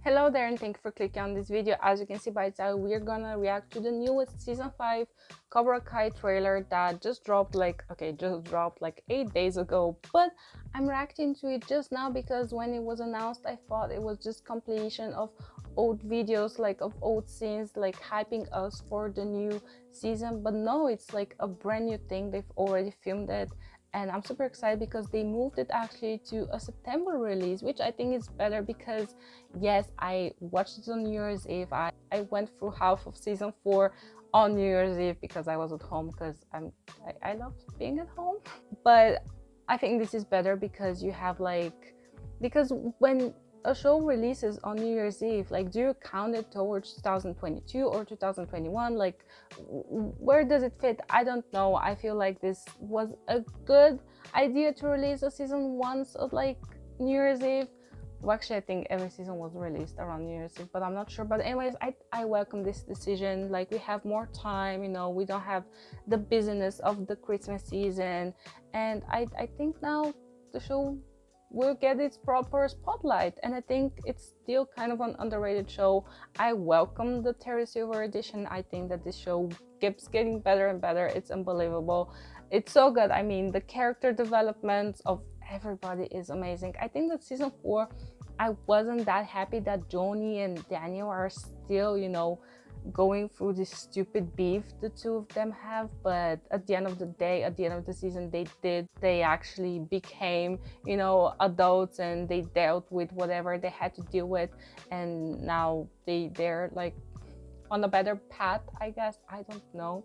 Hello there and thank you for clicking on this video. As you can see by its title, we're gonna react to the newest season 5 Cobra Kai trailer that just dropped like 8 days ago, but I'm reacting to it just now because when it was announced I thought it was just compilation of old videos, like of old scenes, like hyping us for the new season. But no, it's like a brand new thing. They've already filmed it and I'm super excited because they moved it actually to a September release, which I think is better because yes, I watched it on New Year's Eve. I went through half of season 4 on New Year's Eve because I was at home because I love being at home. But I think this is better because you have because when a show releases on New Year's Eve, like, do you count it towards 2022 or 2021? Like, where does it fit? I don't know. I feel like this was a good idea to release a season once of like New Year's Eve. Well, actually, I think every season was released around New Year's Eve, but I'm not sure. But anyways, I welcome this decision. Like, we have more time, you know, we don't have the busyness of the Christmas season. And I think now the show will get its proper spotlight, and I think it's still kind of an underrated show. I welcome the Terry Silver edition. I think that this show keeps getting better and better. It's unbelievable. It's so good. I mean, the character development of everybody is amazing. I think that season 4, I wasn't that happy that Johnny and Daniel are still, you know, going through this stupid beef the two of them have, but at the end of the day, at the end of the season, they actually became, you know, adults, and they dealt with whatever they had to deal with, and now they're like on a better path, I guess. I don't know,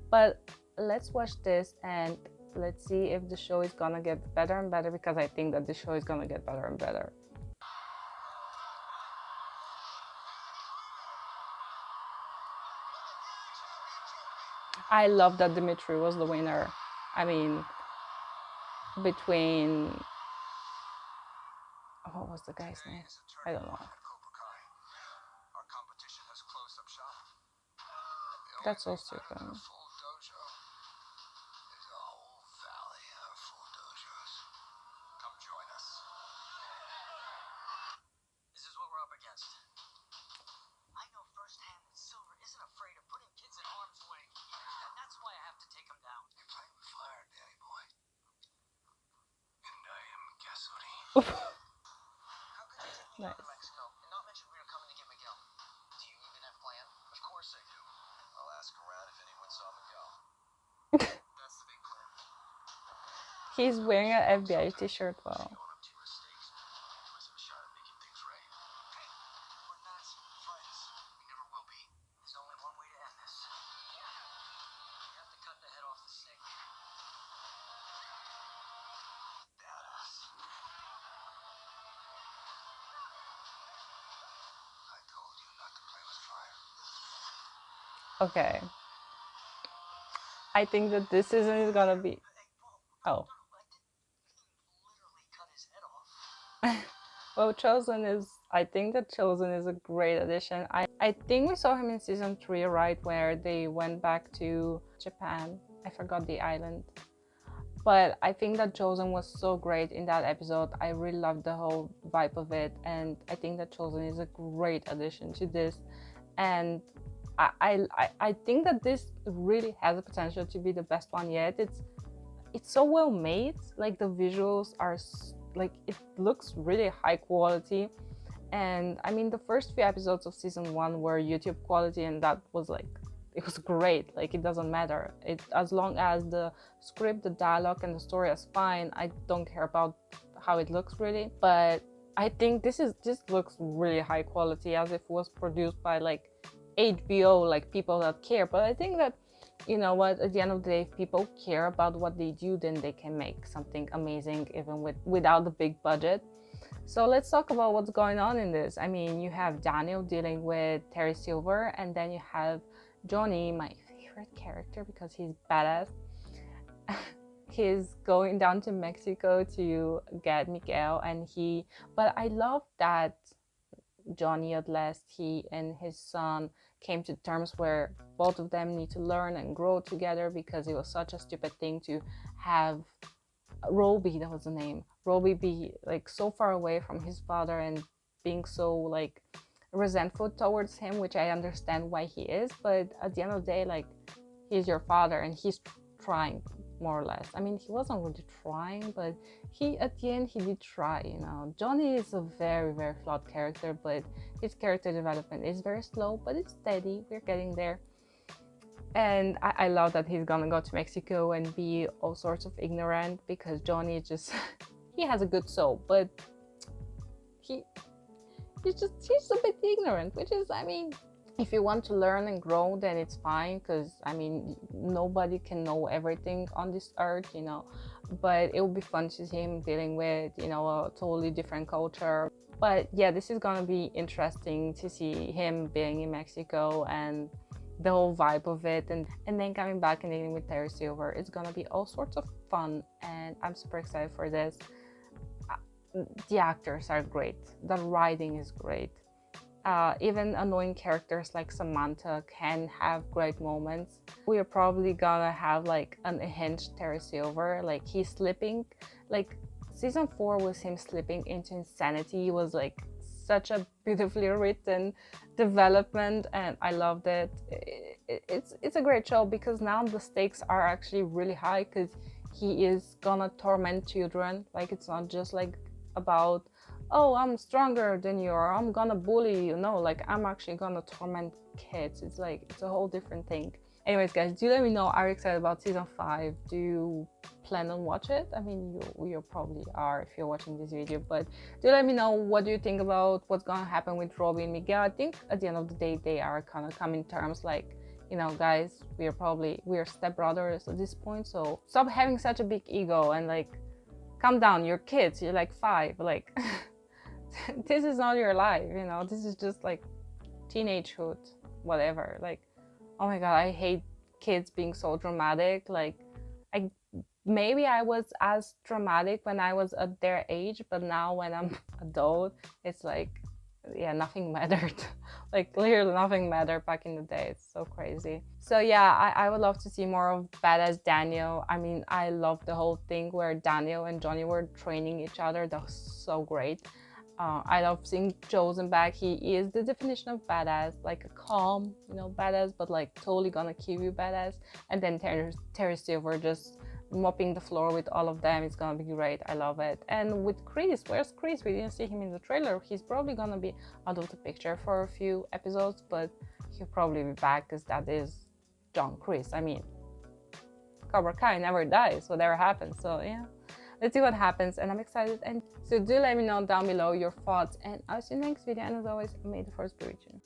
but let's watch this and let's see if the show is gonna get better and better, because I think that the show is gonna get better and better. I love that Dimitri was the winner. I mean, between, what was the guy's name? I don't know. That's so stupid. Nice. He's wearing an FBI t-shirt. Wow. Okay. I think that this season is gonna be... Oh. Well, Chosen is... I think that Chosen is a great addition. I think we saw him in season 3, right? Where they went back to Japan. I forgot the island. But I think that Chosen was so great in that episode. I really loved the whole vibe of it. And I think that Chosen is a great addition to this. And I think that this really has the potential to be the best one yet. It's so well made. Like, the visuals are like, it looks really high quality. And I mean, the first few episodes of season 1 were YouTube quality, and that was like, it was great. Like, it doesn't matter, as long as the script, the dialogue, and the story is fine. I don't care about how it looks really. But I think this looks really high quality, as if it was produced by like HBO, like people that care. But I think that, you know what, at the end of the day, if people care about what they do, then they can make something amazing even without the big budget. So let's talk about what's going on in this. I mean, you have Daniel dealing with Terry Silver, and then you have Johnny, my favorite character because he's badass. He's going down to Mexico to get Miguel, but I love that Johnny, at last, he and his son came to terms where both of them need to learn and grow together, because it was such a stupid thing to have Roby, that was the name, Roby, be like so far away from his father, and being so like resentful towards him, which I understand why he is, but at the end of the day, like, he's your father and he's trying, more or less. I mean, he wasn't really trying, but he, at the end, he did try, you know. Johnny is a very, very flawed character, but his character development is very slow, but it's steady. We're getting there. And I love that he's gonna go to Mexico and be all sorts of ignorant, because Johnny just he has a good soul, but he's a bit ignorant, which is, I mean, if you want to learn and grow, then it's fine, because I mean, nobody can know everything on this earth, you know. But it will be fun to see him dealing with, you know, a totally different culture. But yeah, this is gonna be interesting to see him being in Mexico and the whole vibe of it, and then coming back and dealing with Terry Silver. It's gonna be all sorts of fun, and I'm super excited for this. The actors are great, the writing is great. Even annoying characters like Samantha can have great moments. We are probably gonna have like an unhinged Terry Silver, like he's slipping, like season 4 was him slipping into insanity. It was like such a beautifully written development, and I loved it. It's a great show, because now the stakes are actually really high, because he is gonna torment children. Like, it's not just like about, oh, I'm stronger than you, or I'm gonna bully you. No, like, I'm actually gonna torment kids. It's like, it's a whole different thing. Anyways, guys, do let me know, are you excited about season 5? Do you plan on watch it? I mean, you probably are if you're watching this video, but do let me know, what do you think about what's gonna happen with Robbie and Miguel? I think at the end of the day, they are kind of coming terms, like, you know, guys, we are stepbrothers at this point, so stop having such a big ego and like, calm down. You're kids, you're like 5, like this is not your life, you know. This is just like teenagehood, whatever. Like, oh my god, I hate kids being so dramatic. Like, maybe I was as dramatic when I was at their age, but now when I'm adult, it's like, yeah, nothing mattered. Like, literally nothing mattered back in the day. It's so crazy. So yeah, I would love to see more of badass Daniel. I mean, I love the whole thing where Daniel and Johnny were training each other. That was so great. I love seeing Chosen back. He is the definition of badass, like a calm, you know, badass, but like totally gonna kill you badass. And then Terry Silver just mopping the floor with all of them. It's gonna be great. I love it. And with Chris, where's Chris? We didn't see him in the trailer. He's probably gonna be out of the picture for a few episodes, but he'll probably be back, because that is John Chris. I mean, Cobra Kai never dies, whatever happens. So yeah, let's see what happens, and I'm excited. And so do let me know down below your thoughts, and I'll see you in the next video. And as always, may the force be with you.